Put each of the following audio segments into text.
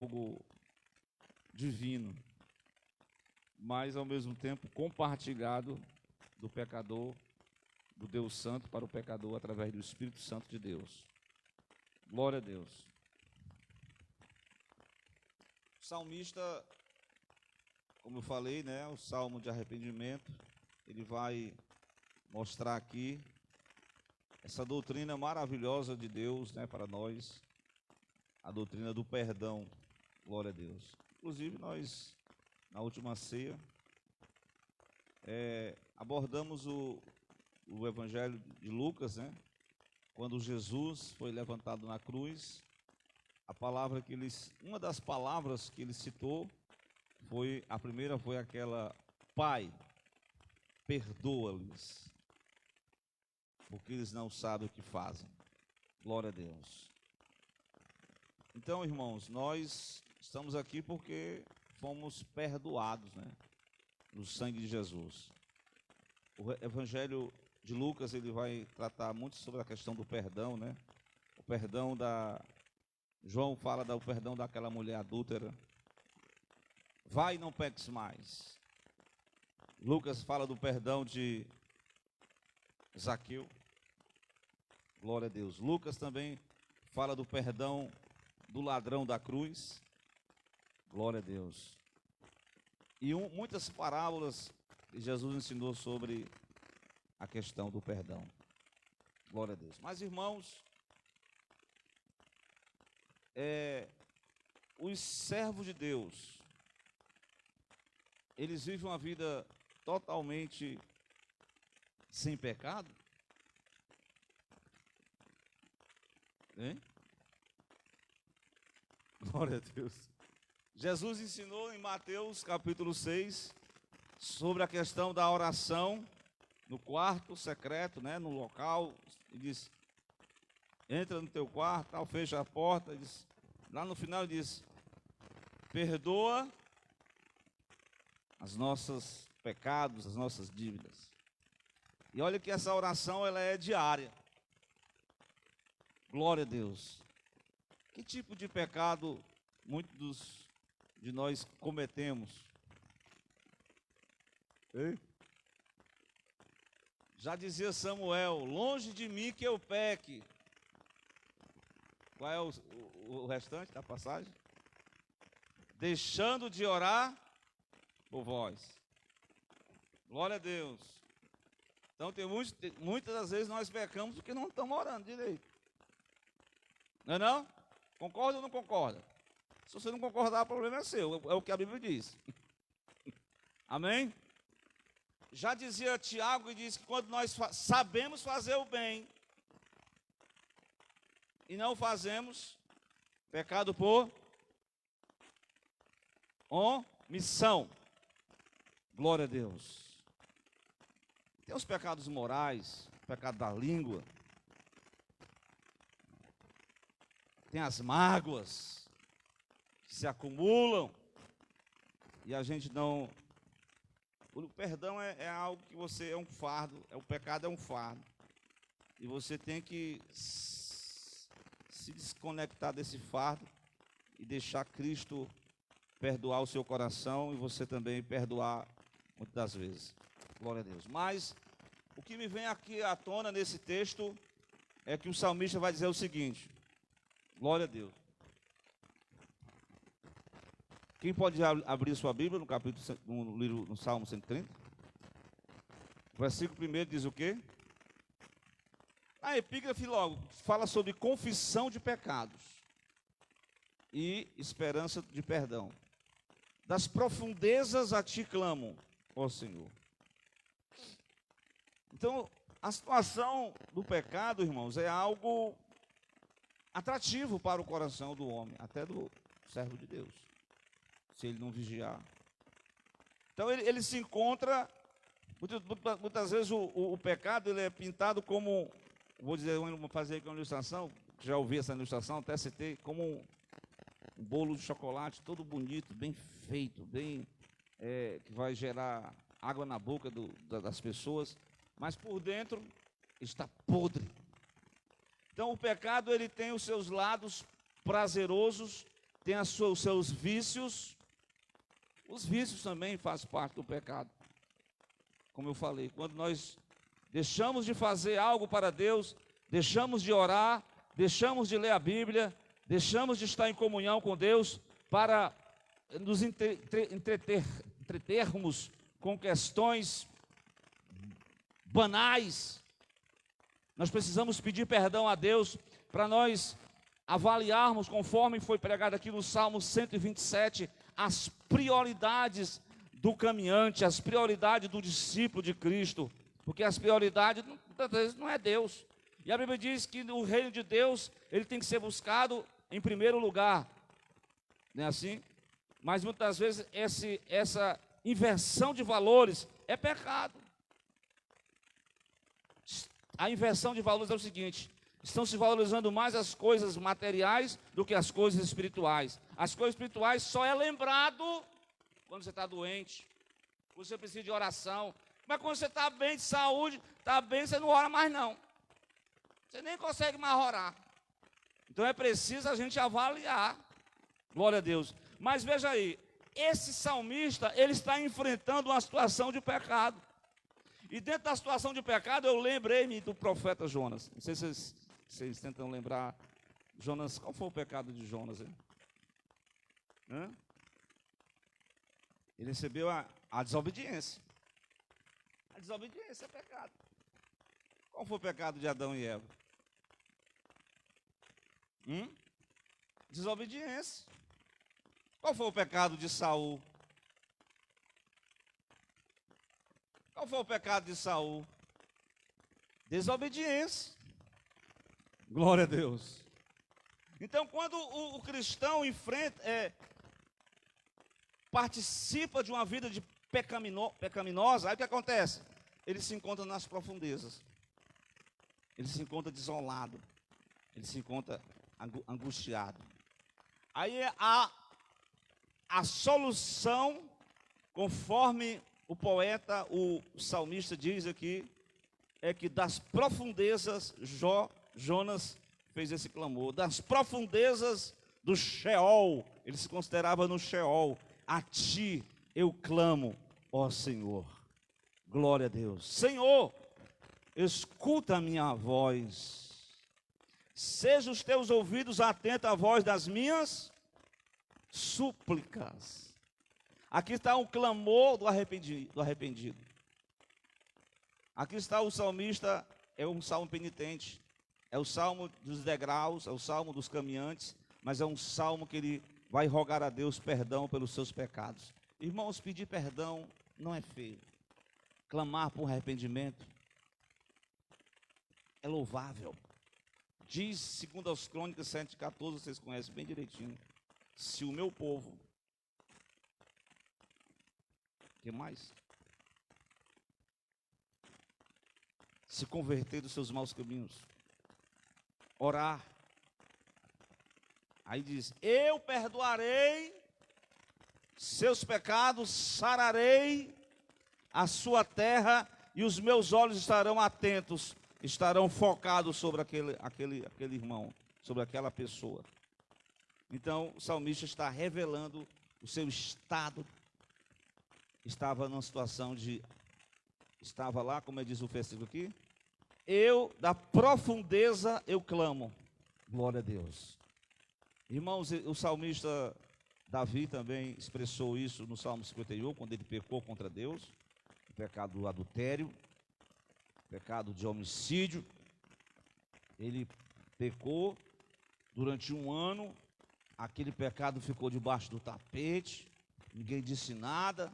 algo divino, mas ao mesmo tempo compartilhado do pecador, do Deus Santo para o pecador através do Espírito Santo de Deus. Glória a Deus. O salmista, como eu falei, né, o salmo de arrependimento, ele vai mostrar aqui essa doutrina maravilhosa de Deus, né, para nós, a doutrina do perdão. Glória a Deus. Inclusive nós, na última ceia, abordamos o Evangelho de Lucas, né? Quando Jesus foi levantado na cruz, uma das palavras que ele citou a primeira foi aquela: Pai, perdoa-lhes, porque eles não sabem o que fazem. Glória a Deus. Então, irmãos, nós estamos aqui porque fomos perdoados, né, no sangue de Jesus. O Evangelho de Lucas, ele vai tratar muito sobre a questão do perdão, né? O perdão João fala do perdão daquela mulher adúltera. Vai e não peques mais. Lucas fala do perdão de Zaqueu. Glória a Deus. Lucas também fala do perdão do ladrão da cruz. Glória a Deus. E muitas parábolas que Jesus ensinou sobre a questão do perdão. Glória a Deus. Mas, irmãos, os servos de Deus, eles vivem uma vida totalmente sem pecado? Hein? Glória a Deus. Jesus ensinou em Mateus capítulo 6 sobre a questão da oração no quarto secreto, né, no local. Ele diz: entra no teu quarto, tal, fecha a porta. Diz, lá no final ele diz: perdoa os nossos pecados, as nossas dívidas. E olha que essa oração, ela é diária. Glória a Deus. Que tipo de pecado muitos de nós cometemos? Ei? Já dizia Samuel: longe de mim que eu peque. Qual é o restante da passagem? Deixando de orar por vós. Glória a Deus. Então muitas das vezes nós pecamos porque não estamos orando direito. Não é não? Concorda ou não concorda? Se você não concordar, o problema é seu. É o que a Bíblia diz. Amém? Já dizia Tiago, e diz que quando nós sabemos fazer o bem e não fazemos, pecado por omissão. Glória a Deus. Tem os pecados morais, o pecado da língua. Tem as mágoas que se acumulam e a gente não... O perdão é algo que você... é um fardo, o pecado é um fardo. E você tem que se desconectar desse fardo e deixar Cristo perdoar o seu coração e você também perdoar muitas das vezes. Glória a Deus. Mas o que me vem aqui à tona nesse texto é que o salmista vai dizer o seguinte... Glória a Deus. Quem pode abrir sua Bíblia no Salmo 130? O versículo 1 diz o quê? A epígrafe logo fala sobre confissão de pecados e esperança de perdão. Das profundezas a ti clamo, ó Senhor. Então, a situação do pecado, irmãos, é algo atrativo para o coração do homem, até do servo de Deus, se ele não vigiar. Então ele se encontra, muitas vezes o pecado, ele é pintado como, vou fazer aqui uma ilustração, já ouvi essa ilustração, até citei, como um bolo de chocolate, todo bonito, bem feito, bem, que vai gerar água na boca das pessoas, mas por dentro está podre. Então o pecado, ele tem os seus lados prazerosos tem os seus vícios. Os vícios também fazem parte do pecado. Como eu falei, quando nós deixamos de fazer algo para Deus, deixamos de orar, deixamos de ler a Bíblia, deixamos de estar em comunhão com Deus para nos entretermos com questões banais. Nós precisamos pedir perdão a Deus para nós avaliarmos, conforme foi pregado aqui no Salmo 127, as prioridades do caminhante, as prioridades do discípulo de Cristo, porque as prioridades muitas vezes não é Deus. E a Bíblia diz que o reino de Deus, ele tem que ser buscado em primeiro lugar, não é assim? Mas muitas vezes essa inversão de valores é pecado. A inversão de valores é o seguinte: estão se valorizando mais as coisas materiais do que as coisas espirituais. As coisas espirituais só é lembrado quando você está doente, quando você precisa de oração. Mas quando você está bem de saúde, está bem, você não ora mais não. Você nem consegue mais orar. Então é preciso a gente avaliar. Glória a Deus. Mas veja aí, esse salmista, ele está enfrentando uma situação de pecado. E dentro da situação de pecado, eu lembrei-me do profeta Jonas. Não sei se vocês tentam lembrar. Jonas, qual foi o pecado de Jonas? Hein? Ele recebeu a desobediência. A desobediência é pecado. Qual foi o pecado de Adão e Eva? Desobediência. Qual foi o pecado de Saul? Qual foi o pecado de Saul? Desobediência. Glória a Deus. Então, quando o cristão participa de uma vida de pecaminosa, aí o que acontece? Ele se encontra nas profundezas. Ele se encontra desolado. Ele se encontra angustiado. Aí a solução, conforme o poeta, o salmista diz aqui, é que das profundezas Jonas fez esse clamor. Das profundezas do Sheol, ele se considerava no Sheol. A ti eu clamo, ó Senhor. Glória a Deus. Senhor, escuta a minha voz. Seja os teus ouvidos atentos à voz das minhas súplicas. Aqui está um clamor do arrependido. Aqui está o salmista, é um salmo penitente. É o salmo dos degraus, é o salmo dos caminhantes, mas é um salmo que ele vai rogar a Deus perdão pelos seus pecados. Irmãos, pedir perdão não é feio. Clamar por arrependimento é louvável. Diz, segundo as Crônicas 7:14, vocês conhecem bem direitinho. Se o meu povo... O que mais? Se converter dos seus maus caminhos. Orar. Aí diz, eu perdoarei seus pecados, sararei a sua terra e os meus olhos estarão atentos, estarão focados sobre aquele irmão, sobre aquela pessoa. Então, o salmista está revelando o seu estado. Estava numa situação estava lá, como diz o versículo aqui, da profundeza eu clamo. Glória a Deus. Irmãos, o salmista Davi também expressou isso no Salmo 51, quando ele pecou contra Deus, o pecado do adultério, o pecado de homicídio. Ele pecou durante um ano, aquele pecado ficou debaixo do tapete, ninguém disse nada.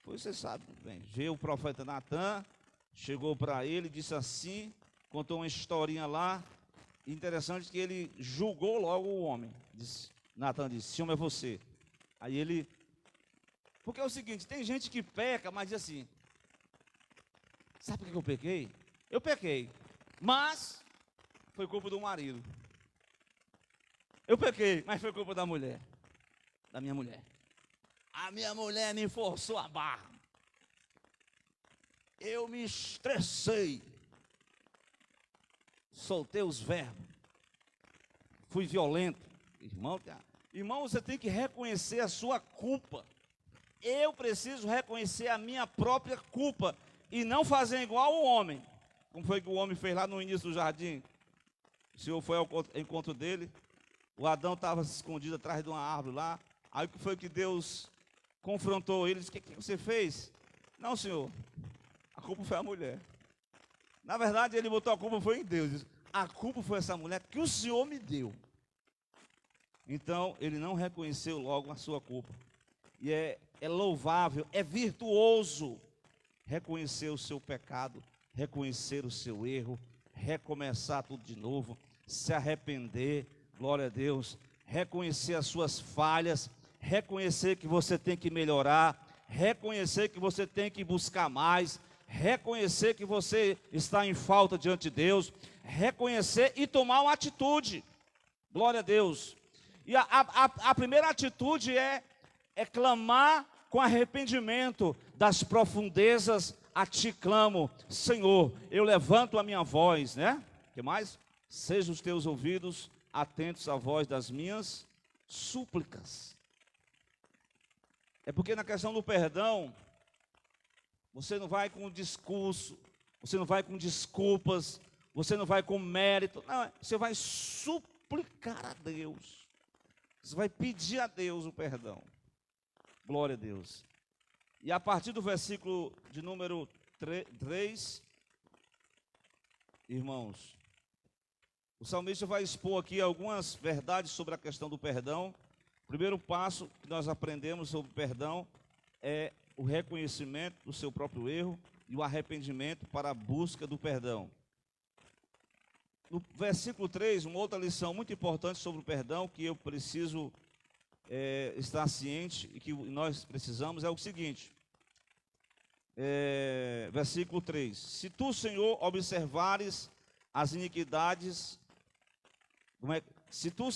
Pois você sabe bem, veio o profeta Natan, chegou para ele, disse assim, contou uma historinha lá. Interessante que ele julgou logo o homem. Natan disse, esse homem é você. Aí ele... Porque é o seguinte, tem gente que peca, mas diz assim, sabe por que eu pequei? Eu pequei, mas foi culpa do marido. Eu pequei, mas foi culpa da mulher, da minha mulher. A minha mulher me forçou a barra. Eu me estressei. Soltei os verbos. Fui violento. Irmão, Irmão, você tem que reconhecer a sua culpa. Eu preciso reconhecer a minha própria culpa e não fazer igual o homem. Como foi que o homem fez lá no início do jardim? O Senhor foi ao encontro dele. O Adão estava escondido atrás de uma árvore lá. Aí o que foi que Deus confrontou ele? Disse: o que você fez? Não, Senhor, a culpa foi a mulher. Na verdade, ele botou a culpa foi em Deus. Disse: a culpa foi essa mulher que o Senhor me deu. Então, ele não reconheceu logo a sua culpa. E é louvável, é virtuoso reconhecer o seu pecado, reconhecer o seu erro, recomeçar tudo de novo, se arrepender, glória a Deus, reconhecer as suas falhas, reconhecer que você tem que melhorar, reconhecer que você tem que buscar mais, reconhecer que você está em falta diante de Deus, reconhecer e tomar uma atitude, glória a Deus. E a primeira atitude é clamar com arrependimento das profundezas, a ti clamo, Senhor, eu levanto a minha voz, né? O que mais? Sejam os teus ouvidos atentos à voz das minhas súplicas. É porque na questão do perdão, você não vai com discurso, você não vai com desculpas, você não vai com mérito, não, você vai suplicar a Deus. Você vai pedir a Deus o perdão. Glória a Deus. E a partir do versículo de número 3, irmãos, o salmista vai expor aqui algumas verdades sobre a questão do perdão. O primeiro passo que nós aprendemos sobre o perdão é o reconhecimento do seu próprio erro e o arrependimento para a busca do perdão. No versículo 3, uma outra lição muito importante sobre o perdão que eu preciso estar ciente e que nós precisamos é o seguinte. Versículo 3: se tu, Senhor, observares as iniquidades, se tu,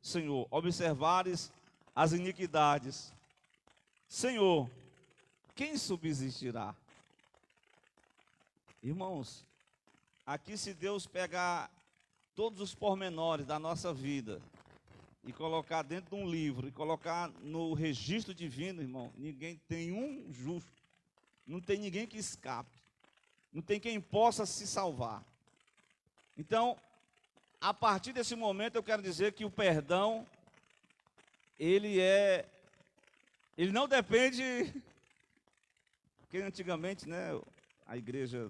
Senhor, observares as iniquidades, Senhor, quem subsistirá? Irmãos, aqui se Deus pegar todos os pormenores da nossa vida e colocar dentro de um livro, e colocar no registro divino, irmão, ninguém tem um justo, não tem ninguém que escape, não tem quem possa se salvar. Então, a partir desse momento eu quero dizer que o perdão, ele não depende, porque antigamente, né, a igreja,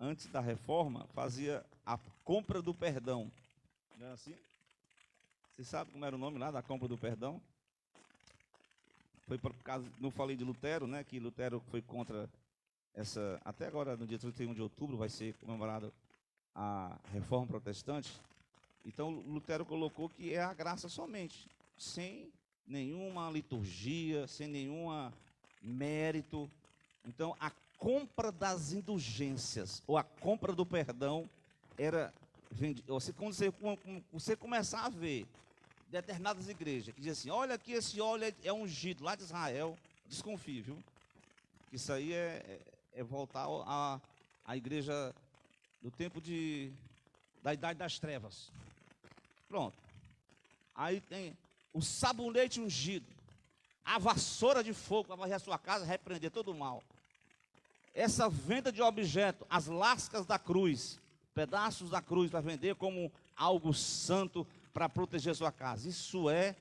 antes da reforma, fazia a compra do perdão, não é assim? Você sabe como era o nome lá da compra do perdão? Foi por causa, não falei de Lutero, né? Que Lutero foi contra essa. Até agora, no dia 31 de outubro, vai ser comemorada a reforma protestante. Então, Lutero colocou que é a graça somente, sem nenhuma liturgia, sem nenhum mérito. Então, a compra das indulgências, ou a compra do perdão, era. Quando você começar a ver determinadas igrejas que dizem assim: olha aqui, esse óleo é ungido lá de Israel, desconfie, viu? Isso aí é voltar à igreja do tempo da Idade das Trevas. Pronto. Aí tem o sabonete ungido, a vassoura de fogo para varrer a sua casa, repreender todo o mal. Essa venda de objeto, as lascas da cruz, pedaços da cruz para vender como algo santo para proteger a sua casa. Isso é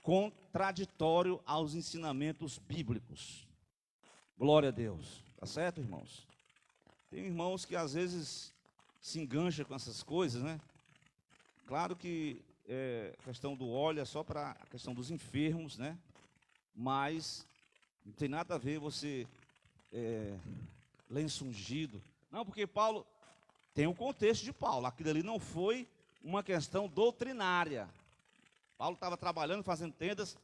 contraditório aos ensinamentos bíblicos. Glória a Deus. Tá certo, irmãos? Tem irmãos que às vezes se engancham com essas coisas, né? Claro que a questão do óleo é só para a questão dos enfermos, né? Mas não tem nada a ver você lenço ungido. Não, porque Paulo tem um contexto de Paulo. Aquilo ali não foi uma questão doutrinária. Paulo estava trabalhando, fazendo tendas.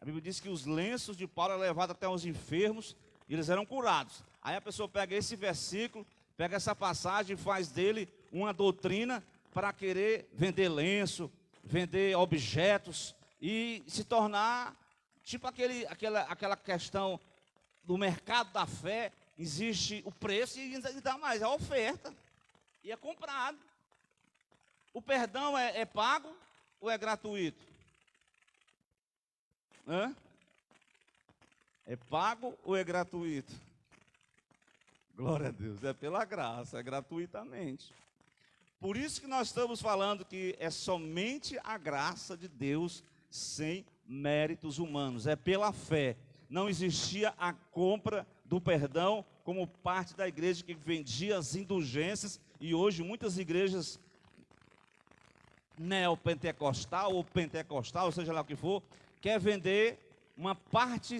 A Bíblia diz que os lenços de Paulo eram levados até os enfermos e eles eram curados. Aí a pessoa pega esse versículo, pega essa passagem e faz dele uma doutrina para querer vender lenço, vender objetos e se tornar tipo aquela questão do mercado da fé. Existe o preço e ainda mais, a oferta. E é comprado. O perdão é pago ou é gratuito? Hã? É pago ou é gratuito? Glória a Deus, é pela graça, é gratuitamente. Por isso que nós estamos falando que é somente a graça de Deus sem méritos humanos, é pela fé. Não existia a compra do perdão como parte da igreja que vendia as indulgências, e hoje muitas igrejas neopentecostal ou pentecostal, seja lá o que for, quer vender uma parte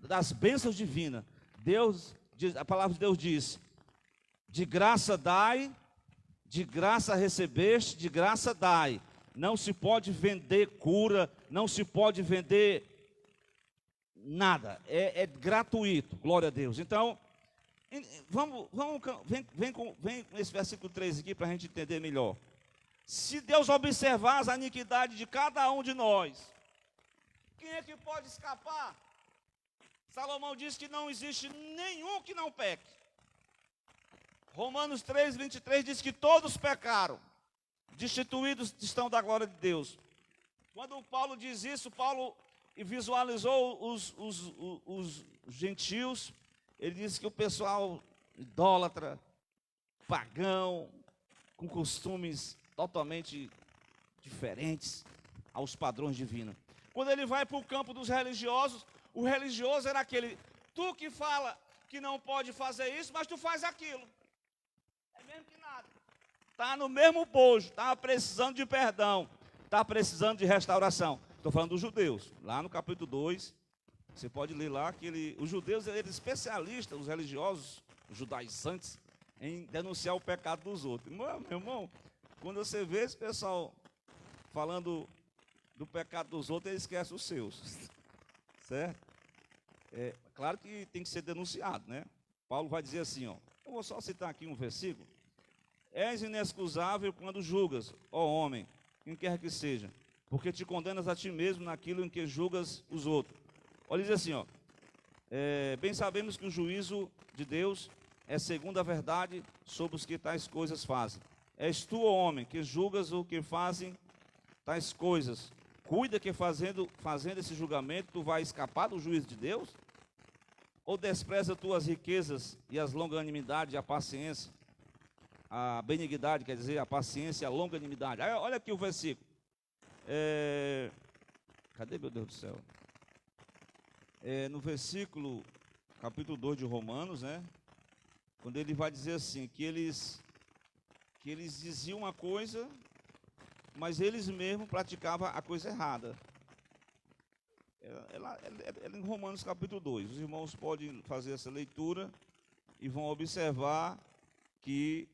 das bênçãos divinas. Deus diz, a palavra de Deus diz: de graça dai, de graça recebeste, de graça dai. Não se pode vender cura, não se pode vender nada, é gratuito, glória a Deus. Então, vem com esse versículo 3 aqui para a gente entender melhor. Se Deus observar as iniquidades de cada um de nós, quem é que pode escapar? Salomão diz que não existe nenhum que não peque. Romanos 3, 23 diz que todos pecaram, destituídos estão da glória de Deus. Quando Paulo diz isso, Paulo visualizou os gentios. Ele diz que o pessoal idólatra, pagão, com costumes totalmente diferentes aos padrões divinos. Quando ele vai para o campo dos religiosos, o religioso era aquele: tu que fala que não pode fazer isso, mas tu faz aquilo. É mesmo que nada. Está no mesmo bojo, está precisando de perdão, está precisando de restauração. Estou falando dos judeus. Lá no capítulo 2, você pode ler lá que os judeus eram especialistas, os religiosos, os judaizantes, em denunciar o pecado dos outros. Meu irmão, quando você vê esse pessoal falando do pecado dos outros, ele esquece os seus. Certo? É claro que tem que ser denunciado, né? Paulo vai dizer assim, ó, eu vou só citar aqui um versículo. És inexcusável quando julgas, ó homem, quem quer que seja, porque te condenas a ti mesmo naquilo em que julgas os outros. Olha, diz assim, ó, bem sabemos que o juízo de Deus é segundo a verdade sobre os que tais coisas fazem. És tu, ó homem, que julgas o que fazem tais coisas. Cuida que fazendo esse julgamento, tu vai escapar do juízo de Deus? Ou despreza tuas riquezas e as longanimidades e a paciência? A benignidade, quer dizer, a paciência e a longanimidade. Aí, olha aqui o versículo. Cadê, meu Deus do céu? No versículo, capítulo 2 de Romanos, né? Quando ele vai dizer assim, que eles diziam uma coisa, mas eles mesmos praticavam a coisa errada. É em Romanos capítulo 2. Os irmãos podem fazer essa leitura e vão observar que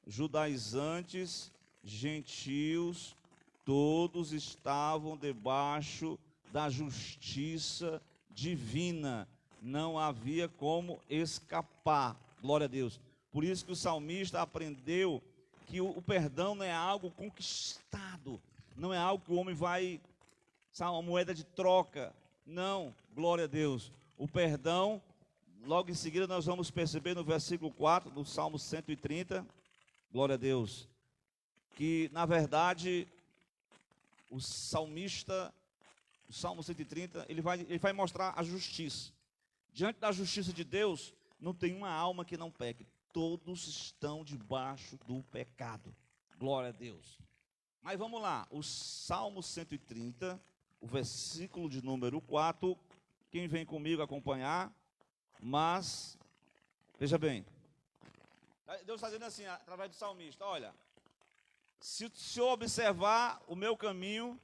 judaizantes, gentios, todos estavam debaixo da justiça divina. Não havia como escapar. Glória a Deus. Por isso que o salmista aprendeu que o perdão não é algo conquistado, não é algo que o homem vai, sabe, uma moeda de troca. Não, glória a Deus. O perdão, logo em seguida nós vamos perceber no versículo 4 do Salmo 130, glória a Deus, que na verdade o salmista, o Salmo 130, ele vai mostrar a justiça. Diante da justiça de Deus, não tem uma alma que não peque. Todos estão debaixo do pecado. Glória a Deus. Mas vamos lá, o Salmo 130, o versículo de número 4. Quem vem comigo acompanhar? Mas, veja bem, Deus está dizendo assim, através do salmista: olha, se o Senhor observar o meu caminho,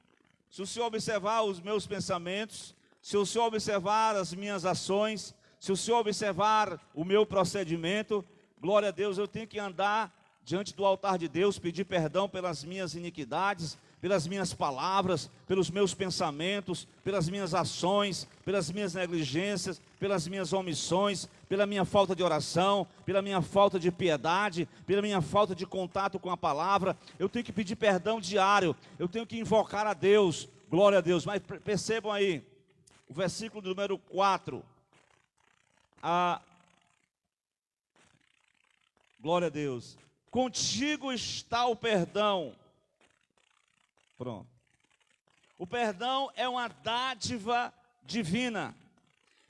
se o Senhor observar os meus pensamentos, se o Senhor observar as minhas ações, se o Senhor observar o meu procedimento, glória a Deus, eu tenho que andar diante do altar de Deus, pedir perdão pelas minhas iniquidades, pelas minhas palavras, pelos meus pensamentos, pelas minhas ações, pelas minhas negligências, pelas minhas omissões, pela minha falta de oração, pela minha falta de piedade, pela minha falta de contato com a palavra. Eu tenho que pedir perdão diário, eu tenho que invocar a Deus, glória a Deus. Mas percebam aí, o versículo número 4, glória a Deus. Contigo está o perdão, Pronto. O perdão é uma dádiva divina.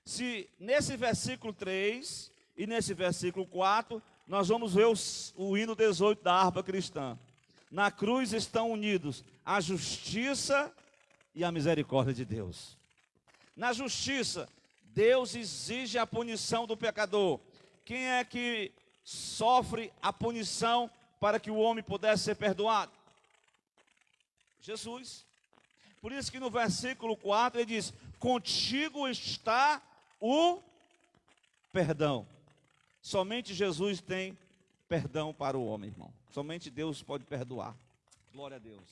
Se nesse versículo 3 e nesse versículo 4, nós vamos ver o hino 18 da harpa cristã. Na cruz estão unidos a justiça e a misericórdia de Deus. Na justiça, Deus exige a punição do pecador. Quem é que sofre a punição para que o homem pudesse ser perdoado? Jesus. Por isso que no versículo 4 ele diz: contigo está o perdão. Somente Jesus tem perdão para o homem, irmão. Somente Deus pode perdoar. Glória a Deus.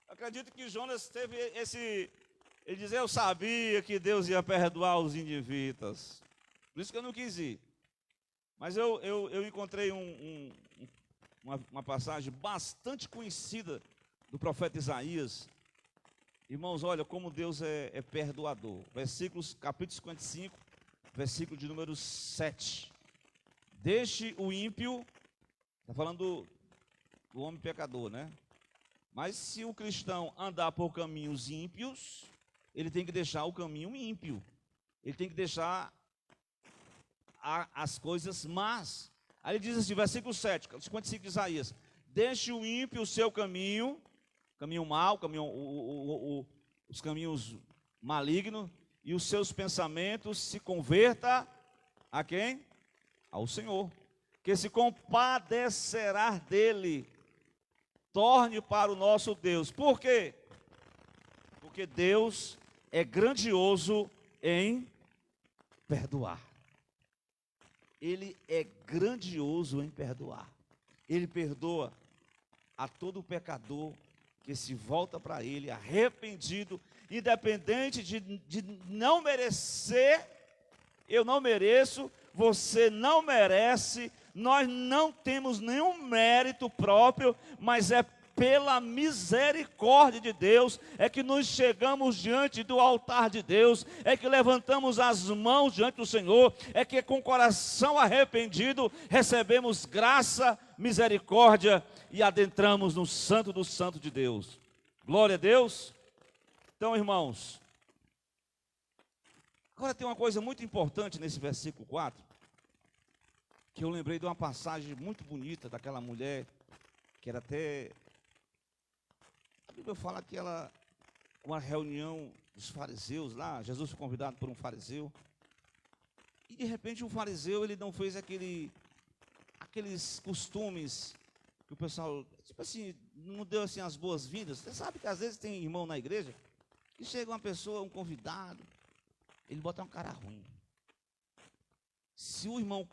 Acredito que Jonas teve ele diz: eu sabia que Deus ia perdoar os ninivitas. Por isso que eu não quis ir. Mas eu encontrei uma passagem bastante conhecida do profeta Isaías. Irmãos, olha como Deus é perdoador. Versículos, capítulo 55, versículo de número 7. Deixe o ímpio, está falando do homem pecador, né? Mas se o cristão andar por caminhos ímpios, ele tem que deixar o caminho ímpio. Ele tem que deixar as coisas más. Aí ele diz assim, versículo 7, 55 de Isaías: deixe o ímpio o seu caminho mau, os caminhos malignos, e os seus pensamentos se converta a quem? Ao Senhor, que se compadecerá dele. Torne para o nosso Deus. Por quê? Porque Deus é grandioso em perdoar. Ele é grandioso em perdoar. Ele perdoa a todo pecador que se volta para Ele arrependido, independente de não merecer. Eu não mereço, você não merece, nós não temos nenhum mérito próprio, mas é pela misericórdia de Deus, é que nos chegamos diante do altar de Deus, é que levantamos as mãos diante do Senhor, é que com o coração arrependido recebemos graça, misericórdia e adentramos no santo do santo de Deus. Glória a Deus. Então, irmãos, agora tem uma coisa muito importante nesse versículo 4, que eu lembrei de uma passagem muito bonita daquela mulher, que era até... A Bíblia fala que ela, com a reunião dos fariseus lá, Jesus foi convidado por um fariseu, e de repente o fariseu, ele não fez aqueles costumes que o pessoal, tipo assim, não deu assim as boas-vindas. Você sabe que às vezes tem irmão na igreja, que chega uma pessoa, um convidado, ele bota uma cara ruim. Se o irmão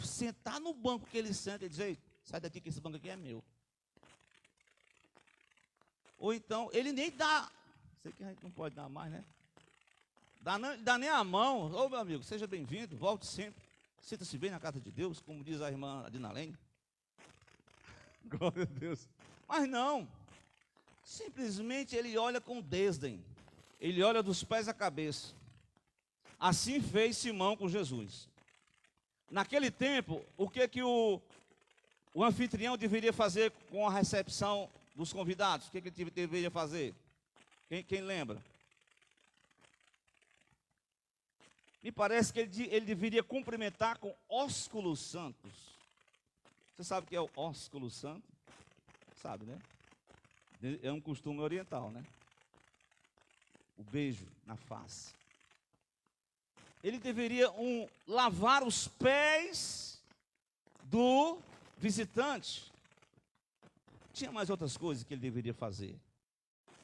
sentar no banco que ele senta, ele diz: ei, sai daqui que esse banco aqui é meu. Ou então, ele nem dá, sei que a gente não pode dar mais, né? Dá nem a mão. Ô, meu amigo, seja bem-vindo, volte sempre. Sinta-se bem na casa de Deus, como diz a irmã Adinalene. Glória a Deus. Mas não, simplesmente ele olha com desdém. Ele olha dos pés à cabeça. Assim fez Simão com Jesus. Naquele tempo, o que o anfitrião deveria fazer com a recepção dos convidados? O que ele deveria fazer? Quem lembra? Me parece que ele deveria cumprimentar com ósculos santos. Você sabe o que é o ósculo santo? Sabe, né? É um costume oriental, né? O beijo na face. Ele deveria lavar os pés do visitante. Tinha mais outras coisas que ele deveria fazer.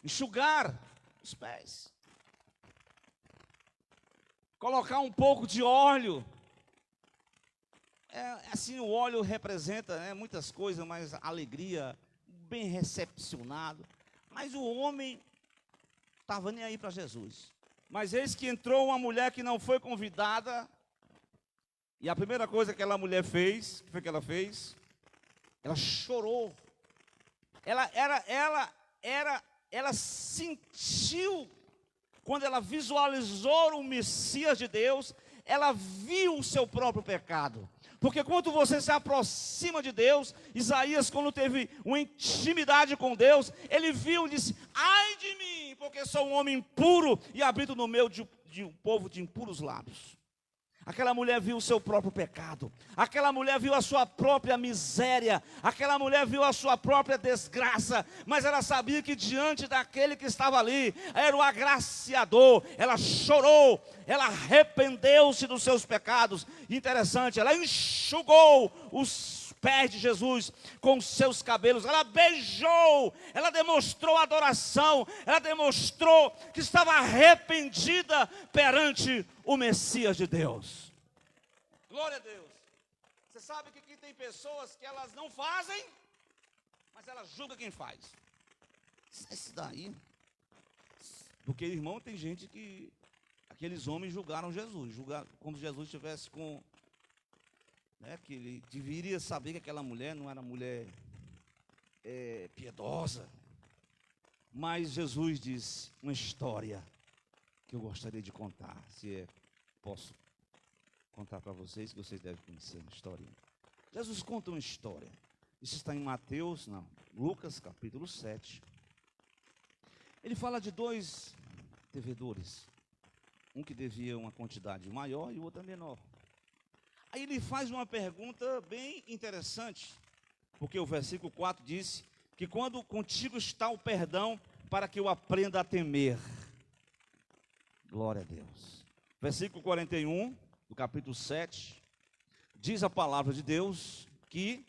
Enxugar os pés. Colocar um pouco de óleo. Assim, o óleo representa muitas coisas, mas alegria, bem recepcionado. Mas o homem estava nem aí para Jesus. Mas eis que entrou uma mulher que não foi convidada. E a primeira coisa que aquela mulher fez, o que foi que ela fez? Ela chorou. Ela sentiu, quando ela visualizou o Messias de Deus, ela viu o seu próprio pecado. Porque quando você se aproxima de Deus, Isaías, quando teve uma intimidade com Deus, ele viu e disse: ai de mim, porque sou um homem impuro e habito no meio de um povo de impuros lábios. Aquela mulher viu o seu próprio pecado, aquela mulher viu a sua própria miséria, aquela mulher viu a sua própria desgraça, mas ela sabia que diante daquele que estava ali, era o agraciador. Ela chorou, ela arrependeu-se dos seus pecados. Interessante, ela enxugou os pés de Jesus com os seus cabelos, ela beijou, ela demonstrou adoração, ela demonstrou que estava arrependida perante o Messias de Deus. Glória a Deus. Você sabe que aqui tem pessoas que elas não fazem, mas elas julgam quem faz. Isso daí. Porque, irmão, tem gente que aqueles homens julgaram Jesus, julgaram como se Jesus estivesse com... que ele deveria saber que aquela mulher não era mulher piedosa. Mas Jesus disse uma história que eu gostaria de contar, se posso contar para vocês, que vocês devem conhecer uma história. Jesus conta uma história. Isso está em Lucas capítulo 7. Ele fala de dois devedores, um que devia uma quantidade maior e o outro menor. Aí ele faz uma pergunta bem interessante, porque o versículo 4 diz que quando contigo está o perdão, para que eu aprenda a temer. Glória a Deus. Versículo 41, do capítulo 7, diz a palavra de Deus que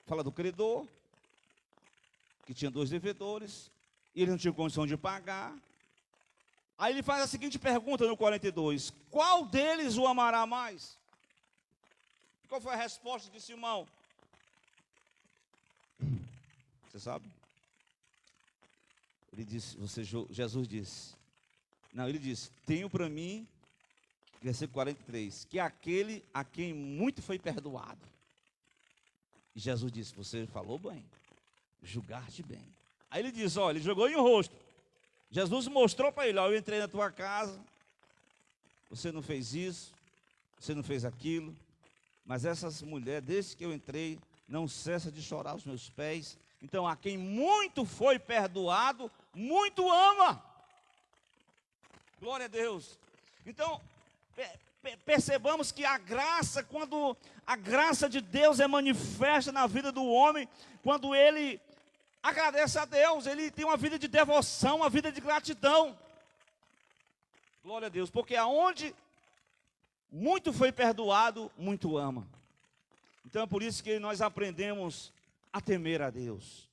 fala do credor, que tinha dois devedores, e ele não tinha condição de pagar. Aí ele faz a seguinte pergunta no 42: qual deles o amará mais? Qual foi a resposta de Simão? Você sabe? Ele disse, Jesus disse, ele disse: tenho para mim, versículo 43, que aquele a quem muito foi perdoado. E Jesus disse: você falou bem, julgaste bem. Aí ele diz, ele jogou em rosto. Jesus mostrou para ele: eu entrei na tua casa, você não fez isso, você não fez aquilo, mas essas mulheres, desde que eu entrei, não cessa de chorar aos meus pés. Então, a quem muito foi perdoado, muito ama. Glória a Deus. Então, percebamos que a graça, quando a graça de Deus é manifesta na vida do homem, quando ele agradece a Deus, ele tem uma vida de devoção, uma vida de gratidão. Glória a Deus, porque aonde muito foi perdoado, muito ama. Então é por isso que nós aprendemos a temer a Deus,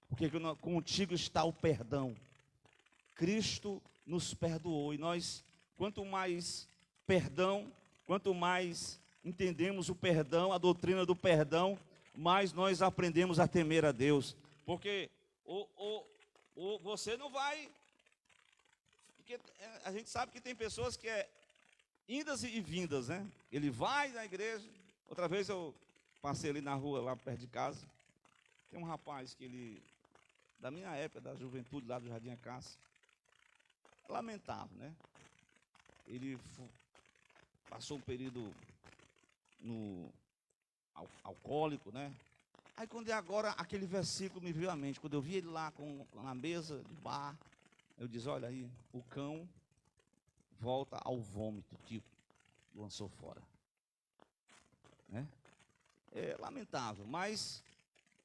porque contigo está o perdão. Cristo nos perdoou, e nós, quanto mais perdão, quanto mais entendemos o perdão, a doutrina do perdão, mais nós aprendemos a temer a Deus. Porque você não vai... Porque a gente sabe que tem pessoas que indas e vindas, né? Ele vai na igreja. Outra vez eu passei ali na rua, lá perto de casa. Tem um rapaz que ele, da minha época, da juventude, lá do Jardim Acácia. Lamentável, né? Ele passou um período alcoólico, né? Aí quando agora aquele versículo me veio à mente, quando eu vi ele lá na mesa de bar, eu disse: olha aí, o cão volta ao vômito que lançou fora. Né? É lamentável, mas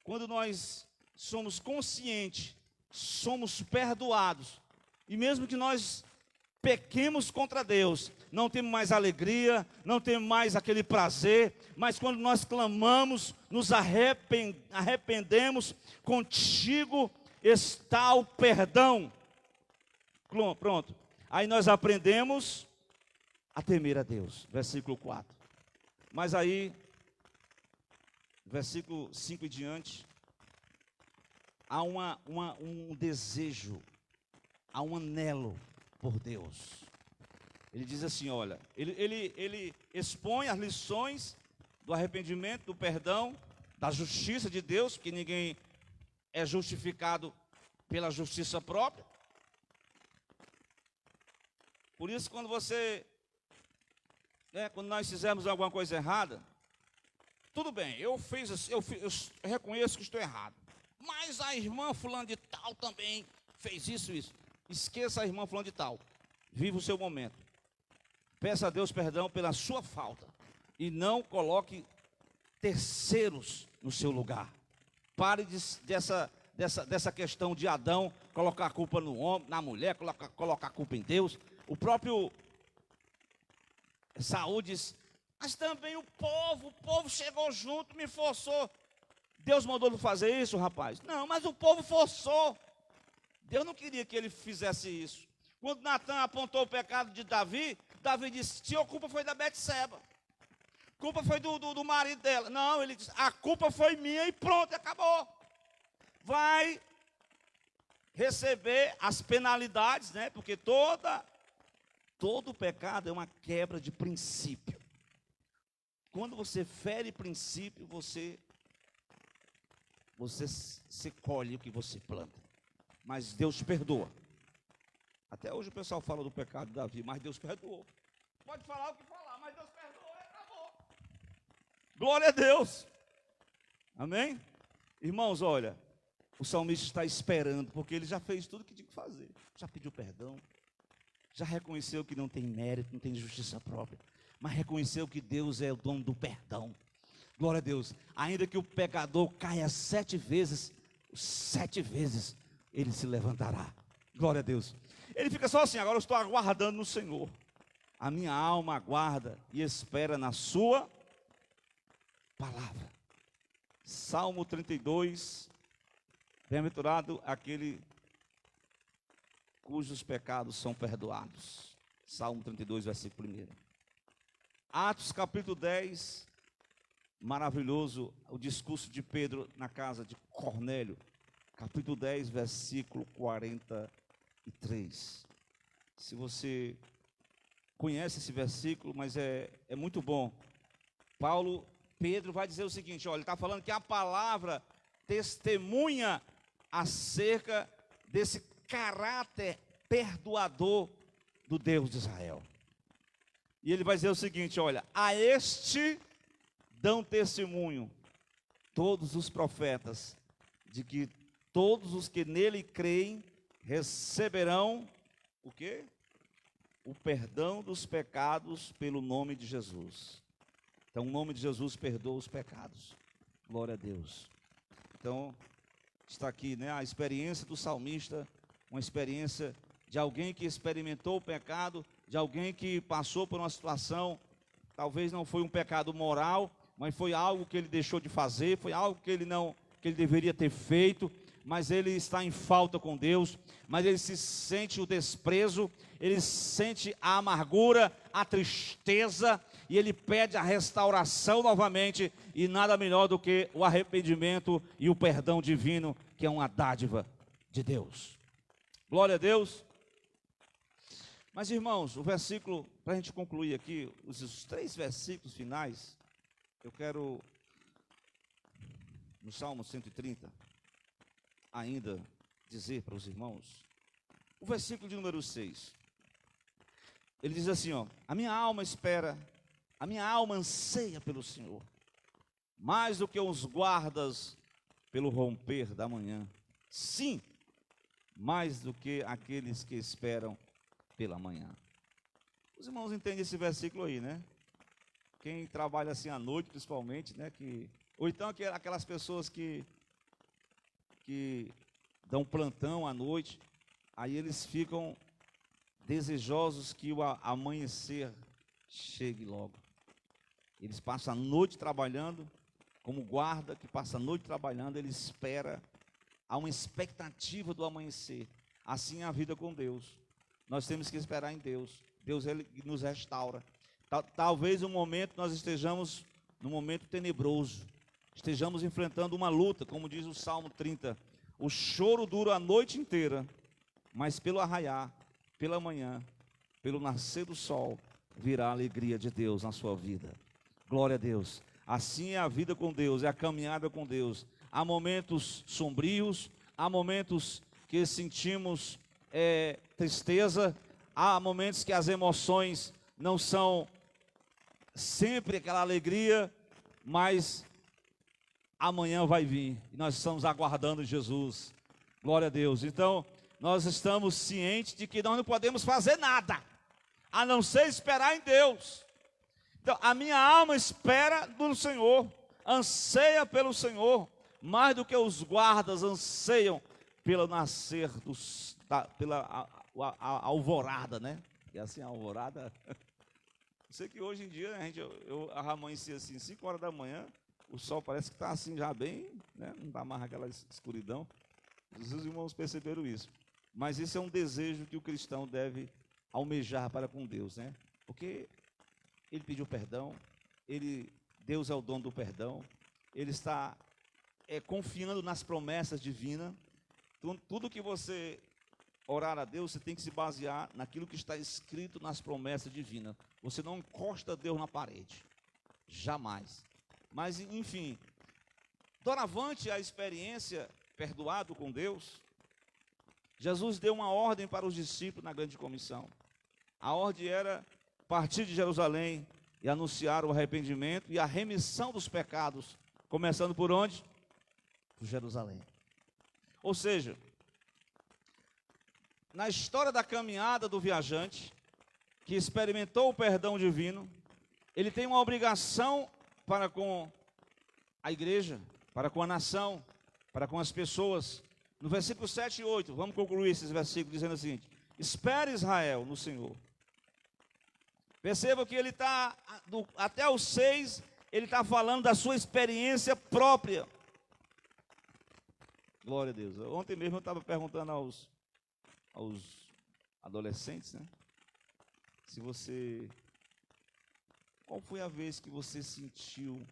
quando nós somos conscientes, somos perdoados, e mesmo que nós pequemos contra Deus, não temos mais alegria, não temos mais aquele prazer, mas quando nós clamamos, nos arrependemos, contigo está o perdão. Pronto. Aí nós aprendemos a temer a Deus. Versículo 4. Mas aí, versículo 5 e diante, há um desejo, há um anelo por Deus. Ele diz assim, olha, ele expõe as lições do arrependimento, do perdão, da justiça de Deus, porque ninguém é justificado pela justiça própria. Por isso, quando você Quando nós fizermos alguma coisa errada, tudo bem, eu reconheço que estou errado. Mas a irmã fulano de tal também fez isso. Esqueça a irmã fulano de tal. Viva o seu momento. Peça a Deus perdão pela sua falta. E não coloque terceiros no seu lugar. Pare dessa questão de Adão, colocar a culpa no homem, na mulher, colocar a culpa em Deus. O próprio Saul diz, mas também o povo chegou junto, me forçou. Deus mandou ele fazer isso, rapaz? Não, mas o povo forçou. Deus não queria que ele fizesse isso. Quando Natan apontou o pecado de Davi, Davi disse, se a culpa foi da Betseba. A culpa foi do marido dela. Não, ele disse, a culpa foi minha e pronto, acabou. Vai receber as penalidades, né? Porque todo pecado é uma quebra de princípio. Quando você fere princípio, você se colhe o que você planta. Mas Deus perdoa. Até hoje o pessoal fala do pecado de Davi, mas Deus perdoou. Pode falar o que falar, mas Deus perdoou e acabou. Glória a Deus. Amém? Irmãos, olha, o salmista está esperando, porque ele já fez tudo o que tinha que fazer. Já pediu perdão, já reconheceu que não tem mérito, não tem justiça própria, mas reconheceu que Deus é o dono do perdão. Glória a Deus. Ainda que o pecador caia 7 vezes, 7 vezes ele se levantará. Glória a Deus. Ele fica só assim, agora eu estou aguardando no Senhor. A minha alma aguarda e espera na sua palavra. Salmo 32, bem-aventurado aquele cujos pecados são perdoados. Salmo 32, versículo 1. Atos capítulo 10, maravilhoso o discurso de Pedro na casa de Cornélio. Capítulo 10, versículo 43. Se você conhece esse versículo, mas é muito bom. Pedro vai dizer o seguinte, olha, ele está falando que a palavra testemunha acerca desse caráter perdoador do Deus de Israel. E ele vai dizer o seguinte, olha, a este dão testemunho todos os profetas, de que todos os que nele creem receberão o quê? O perdão dos pecados pelo nome de Jesus. Então o nome de Jesus perdoa os pecados. Glória a Deus. Então está aqui, né, a experiência do salmista, uma experiência de alguém que experimentou o pecado, de alguém que passou por uma situação, talvez não foi um pecado moral, mas foi algo que ele deixou de fazer, foi algo que ele deveria ter feito, mas ele está em falta com Deus, mas ele se sente o desprezo, ele sente a amargura, a tristeza, e ele pede a restauração novamente, e nada melhor do que o arrependimento e o perdão divino, que é uma dádiva de Deus. Glória a Deus. Mas irmãos, o versículo, para a gente concluir aqui, os 3 versículos finais, eu quero, no Salmo 130, ainda dizer para os irmãos, o versículo de número 6, ele diz assim, ó, a minha alma espera, a minha alma anseia pelo Senhor, mais do que os guardas pelo romper da manhã, sim, mais do que aqueles que esperam pela manhã. Os irmãos entendem esse versículo aí, né? Quem trabalha assim à noite, principalmente, né? Ou então aquelas pessoas que dão plantão à noite, aí eles ficam desejosos que o amanhecer chegue logo. Eles passam a noite trabalhando, como guarda que passa a noite trabalhando, ele espera, há uma expectativa do amanhecer. Assim é a vida com Deus. Nós temos que esperar em Deus. Deus, Ele nos restaura. Talvez um momento nós estejamos num momento tenebroso, estejamos enfrentando uma luta, como diz o Salmo 30. O choro dura a noite inteira, mas pelo arraiar, pela manhã, pelo nascer do sol, virá a alegria de Deus na sua vida. Glória a Deus. Assim é a vida com Deus, é a caminhada com Deus. Há momentos sombrios, há momentos que sentimos tristeza, há momentos que as emoções não são sempre aquela alegria, mas amanhã vai vir, e nós estamos aguardando Jesus, glória a Deus. Então, nós estamos cientes de que nós não podemos fazer nada, a não ser esperar em Deus. Então, a minha alma espera do Senhor, anseia pelo Senhor, mais do que os guardas anseiam pelo nascer, pela alvorada, né? E assim, a alvorada... Eu sei que hoje em dia, eu amanheci assim, 5 horas da manhã, o sol parece que está assim já bem, né? Não está mais aquela escuridão. Os irmãos perceberam isso. Mas esse é um desejo que o cristão deve almejar para com Deus, né? Porque ele pediu perdão, Deus é o dono do perdão, ele está confiando nas promessas divinas. Então, tudo que você orar a Deus, você tem que se basear naquilo que está escrito nas promessas divinas. Você não encosta Deus na parede, jamais. Mas, enfim, doravante a experiência perdoado com Deus, Jesus deu uma ordem para os discípulos na grande comissão. A ordem era partir de Jerusalém e anunciar o arrependimento e a remissão dos pecados, começando por onde? Por Jerusalém. Ou seja, na história da caminhada do viajante, que experimentou o perdão divino, ele tem uma obrigação para com a igreja, para com a nação, para com as pessoas. No versículo 7 e 8, vamos concluir esses versículos dizendo assim: espere Israel no Senhor. Perceba que ele está, até os 6, ele está falando da sua experiência própria. Glória a Deus. Ontem mesmo eu estava perguntando aos adolescentes, né? Qual foi a vez que você sentiu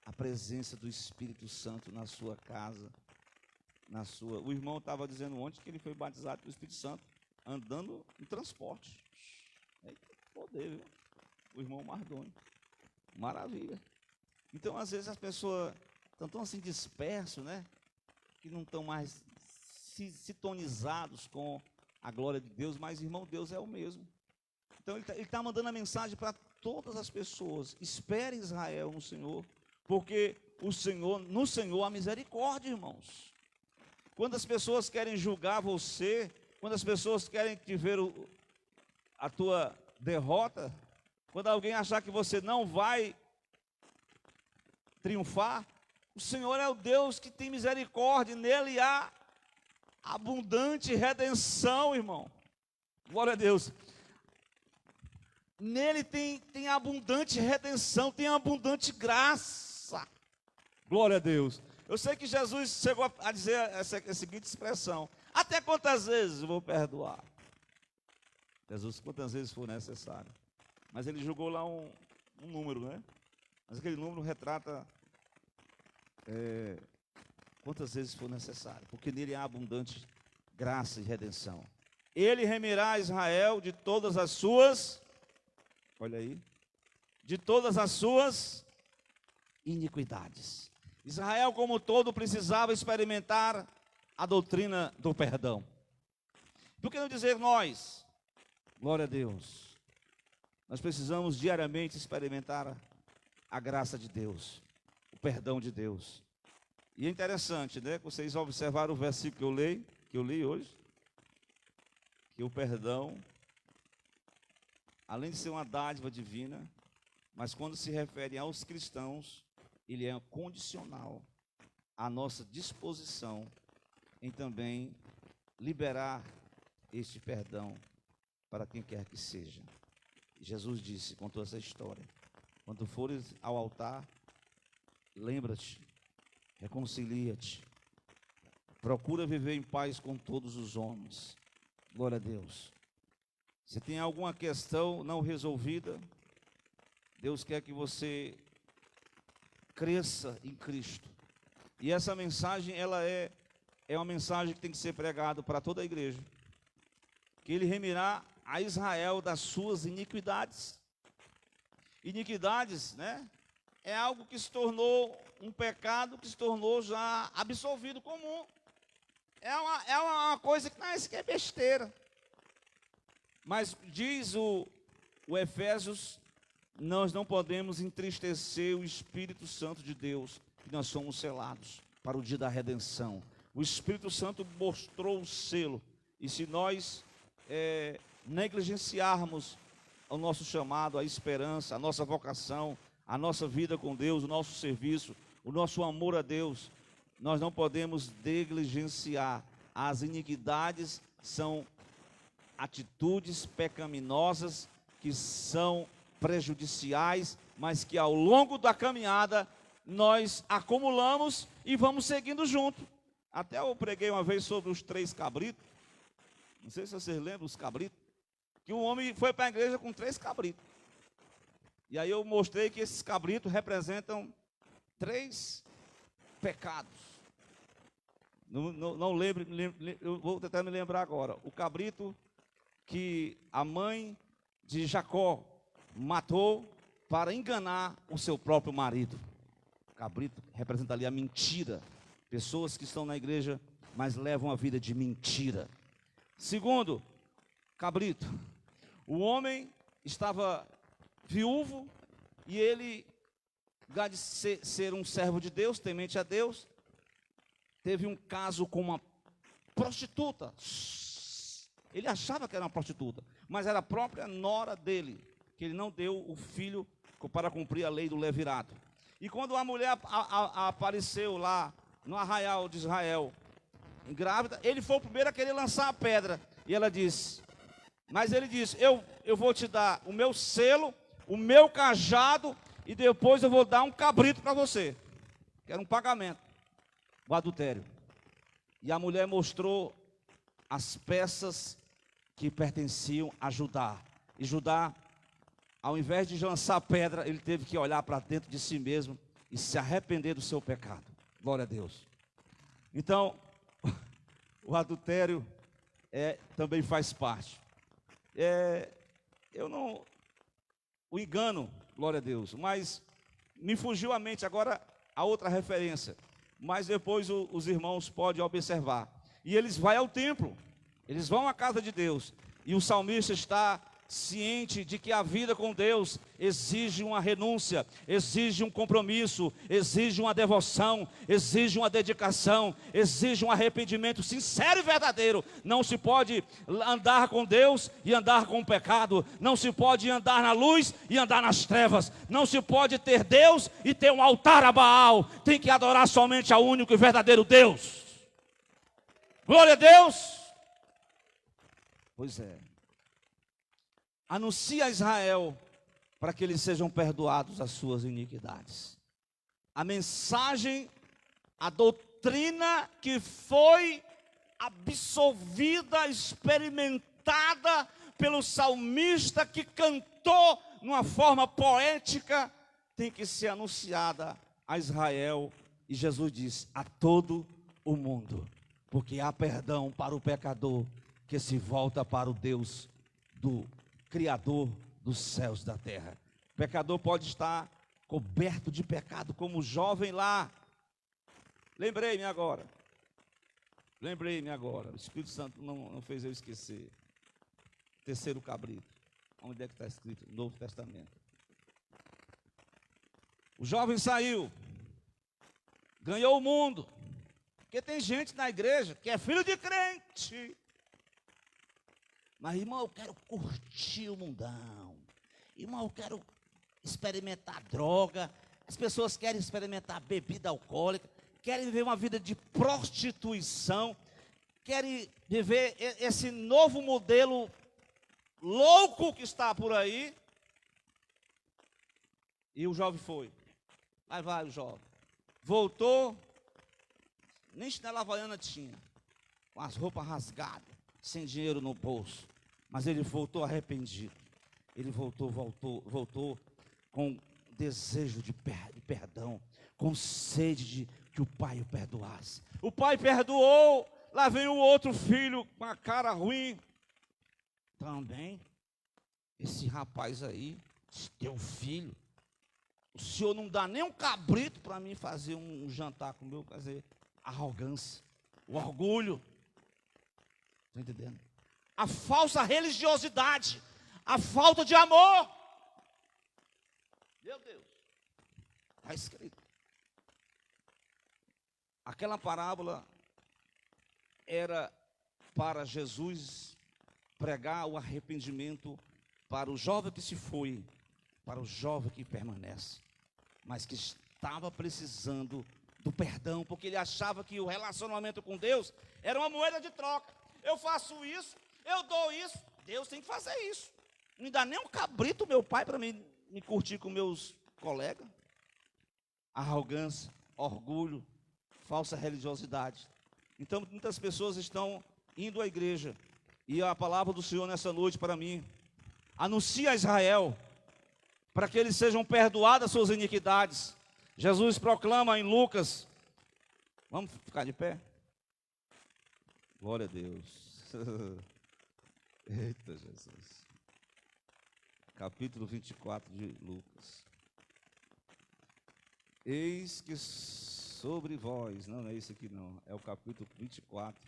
a presença do Espírito Santo na sua casa, o irmão estava dizendo ontem que ele foi batizado pelo Espírito Santo, andando em transporte. É poder, viu? O irmão Mardoni. Maravilha. Então, às vezes, as pessoas estão tão assim dispersos, né? Que não estão mais sintonizados com a glória de Deus, mas, irmão, Deus é o mesmo. Então, ele está mandando a mensagem para todas as pessoas: espere Israel no Senhor, porque no Senhor há misericórdia, irmãos. Quando as pessoas querem julgar você, quando as pessoas querem te ver a tua derrota, quando alguém achar que você não vai triunfar, o Senhor é o Deus que tem misericórdia, nele há abundante redenção, irmão. Glória a Deus. Nele tem abundante redenção, tem abundante graça. Glória a Deus. Eu sei que Jesus chegou a dizer a seguinte expressão: até quantas vezes eu vou perdoar? Jesus, quantas vezes for necessário. Mas ele julgou lá um número, né? Mas aquele número retrata quantas vezes for necessário, porque nele há abundante graça e redenção. Ele remirá Israel de todas as suas, olha aí, de todas as suas iniquidades. Israel como todo precisava experimentar a doutrina do perdão. Por que não dizer nós? Glória a Deus. Nós precisamos diariamente experimentar a graça de Deus, o perdão de Deus. E é interessante, né? Vocês observaram o versículo que eu li hoje, que o perdão, além de ser uma dádiva divina, mas quando se refere aos cristãos, ele é condicional à nossa disposição em também liberar este perdão para quem quer que seja. Jesus disse, contou essa história: quando fores ao altar, lembra-te, reconcilia-te, procura viver em paz com todos os homens. Glória a Deus. Se tem alguma questão não resolvida, Deus quer que você cresça em Cristo. E essa mensagem, ela é uma mensagem que tem que ser pregada para toda a igreja. Que ele remirá a Israel das suas iniquidades. Iniquidades, né? É algo que se tornou um pecado, que se tornou já absolvido comum. É uma coisa que não é besteira. Mas diz o Efésios, nós não podemos entristecer o Espírito Santo de Deus, que nós somos selados para o dia da redenção. O Espírito Santo mostrou o selo, e se nós negligenciarmos o nosso chamado, a esperança, a nossa vocação, a nossa vida com Deus, o nosso serviço, o nosso amor a Deus, nós não podemos negligenciar. As iniquidades são atitudes pecaminosas que são prejudiciais, mas que ao longo da caminhada nós acumulamos e vamos seguindo junto. Até eu preguei uma vez sobre os 3 cabritos, não sei se vocês lembram os cabritos, que um homem foi para a igreja com 3 cabritos. E aí eu mostrei que esses cabritos representam 3 pecados. Não lembro, eu vou tentar me lembrar agora. O cabrito que a mãe de Jacó matou para enganar o seu próprio marido. O cabrito representa ali a mentira. Pessoas que estão na igreja, mas levam a vida de mentira. Segundo, cabrito. O homem estava viúvo e ele, lugar de ser um servo de Deus, temente a Deus, teve um caso com uma prostituta. Ele achava que era uma prostituta, mas era a própria nora dele, que ele não deu o filho para cumprir a lei do levirato. E quando a mulher apareceu lá no arraial de Israel, grávida, ele foi o primeiro a querer lançar a pedra. E ela disse, mas ele disse, eu vou te dar o meu selo, o meu cajado, e depois eu vou dar um cabrito para você. Que era um pagamento, o adultério. E a mulher mostrou as peças que pertenciam a Judá. E Judá, ao invés de lançar pedra, ele teve que olhar para dentro de si mesmo e se arrepender do seu pecado. Glória a Deus. Então, o adultério também faz parte. O engano, glória a Deus, mas me fugiu à mente agora a outra referência. Mas depois os irmãos podem observar. E eles vão ao templo, eles vão à casa de Deus. E o salmista está ciente de que a vida com Deus exige uma renúncia, exige um compromisso, exige uma devoção, exige uma dedicação, exige um arrependimento sincero e verdadeiro. Não se pode andar com Deus e andar com o pecado, não se pode andar na luz e andar nas trevas, não se pode ter Deus e ter um altar a Baal. Tem que adorar somente ao único e verdadeiro Deus. Glória a Deus. Pois é. Anuncia a Israel para que eles sejam perdoados as suas iniquidades. A mensagem, a doutrina que foi absolvida, experimentada pelo salmista que cantou numa forma poética, tem que ser anunciada a Israel. E Jesus diz, a todo o mundo, porque há perdão para o pecador que se volta para o Deus do Criador dos céus e da terra. O pecador pode estar coberto de pecado, como o jovem lá. Lembrei-me agora. O Espírito Santo não fez eu esquecer. Terceiro cabrito. Onde é que está escrito? Novo Testamento. O jovem saiu, ganhou o mundo. Porque tem gente na igreja que é filho de crente. Mas, irmão, eu quero curtir o mundão. Irmão, eu quero experimentar droga. As pessoas querem experimentar bebida alcoólica. Querem viver uma vida de prostituição. Querem viver esse novo modelo louco que está por aí. E o jovem foi. Aí vai o jovem. Voltou. Nem chinela havaiana tinha. Com as roupas rasgadas. Sem dinheiro no bolso, mas ele voltou arrependido. Ele voltou com desejo de perdão, com sede de que o pai o perdoasse. O pai perdoou, lá vem o outro filho com a cara ruim. Também, esse rapaz aí, teu filho, o senhor não dá nem um cabrito para mim fazer um jantar com o meu, quer dizer, arrogância, o orgulho. Está entendendo? A falsa religiosidade, a falta de amor. Meu Deus. Está escrito. Aquela parábola era para Jesus pregar o arrependimento para o jovem que se foi, para o jovem que permanece, mas que estava precisando do perdão, porque ele achava que o relacionamento com Deus era uma moeda de troca. Eu faço isso, eu dou isso, Deus tem que fazer isso. Não me dá nem um cabrito, meu pai, para me curtir com meus colegas. Arrogância, orgulho, falsa religiosidade. Então, muitas pessoas estão indo à igreja, e a palavra do Senhor nessa noite para mim, anuncia a Israel, para que eles sejam perdoadas suas iniquidades. Jesus proclama em Lucas, vamos ficar de pé? Glória a Deus. Eita Jesus. Capítulo 24 de Lucas. Eis que sobre vós, não é esse aqui não, é o capítulo 24,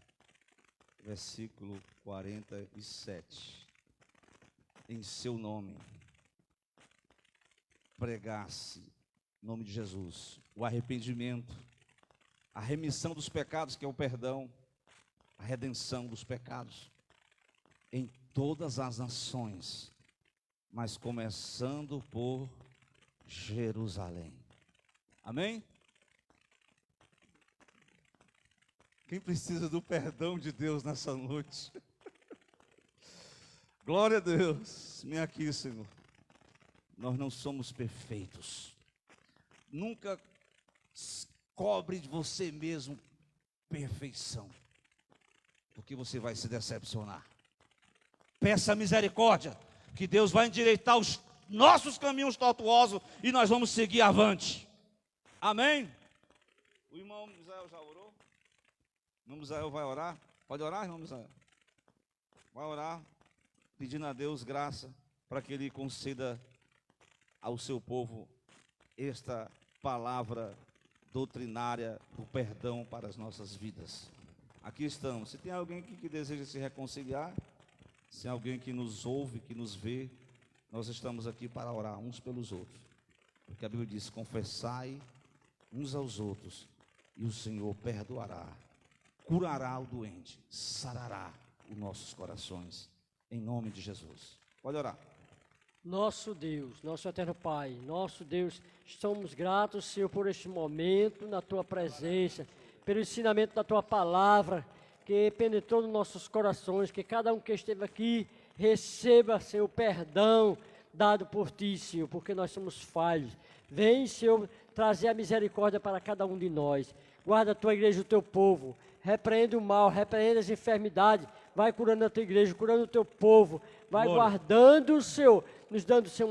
versículo 47. Em seu nome, pregasse, em nome de Jesus, o arrependimento, a remissão dos pecados, que é o perdão, a redenção dos pecados, em todas as nações, mas começando por Jerusalém. Amém? Quem precisa do perdão de Deus nessa noite? Glória a Deus. Vem aqui, Senhor. Nós não somos perfeitos. Nunca cobre de você mesmo perfeição, porque você vai se decepcionar. Peça misericórdia, que Deus vai endireitar os nossos caminhos tortuosos e nós vamos seguir avante. Amém? O irmão Misael já orou? O irmão Misael vai orar? Pode orar, irmão Misael? Vai orar, pedindo a Deus graça, para que Ele conceda ao seu povo esta palavra doutrinária do perdão para as nossas vidas. Aqui estamos. Se tem alguém aqui que deseja se reconciliar, se tem alguém que nos ouve, que nos vê, nós estamos aqui para orar uns pelos outros. Porque a Bíblia diz, confessai uns aos outros, e o Senhor perdoará, curará o doente, sarará os nossos corações, em nome de Jesus. Pode orar. Nosso Deus, nosso eterno Pai, nosso Deus, estamos gratos, Senhor, por este momento, na Tua presença, pelo ensinamento da Tua palavra, que penetrou nos nossos corações, que cada um que esteve aqui receba, Senhor, perdão dado por Ti, Senhor, porque nós somos falhos. Vem, Senhor, trazer a misericórdia para cada um de nós. Guarda a Tua igreja, o Teu povo, repreende o mal, repreende as enfermidades, vai curando a Tua igreja, curando o Teu povo, vai guardando, Senhor, nos dando, Senhor,